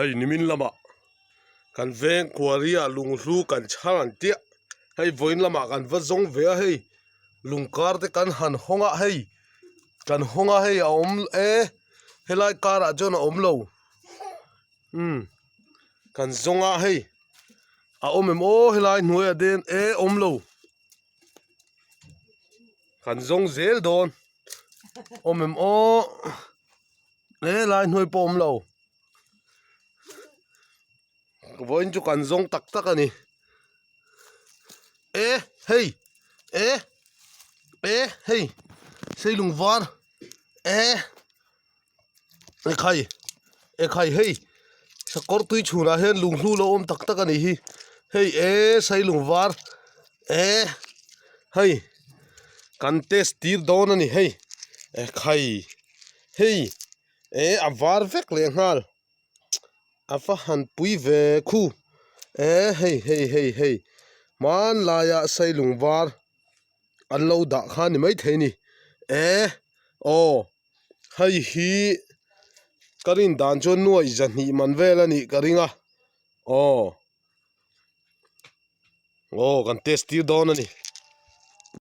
hay nimin lama kan veng kwaria lunglu kan chan tia hay voin lama kan va zong ve hay lungkar te kan han honga hay kan honga hay a om helai kara jon a om lo kan zonga hay a om em o helai nuai a den om lo kan zong zel don om em o lai nuai pom lo voin chu kan zong tak tak ani hey hey sei lung var khai hey sakor tui chuna hen lung hlu lo om tak tak ani hi hey sei lung var hey kan test tir don ani hey khai hey avar vek le ngal afa han pui ve khu hey man laya sei lung var an lo da kha ni mai theini hay hi karin dan chon nuai zani man vela ni karinga kan test tir don ani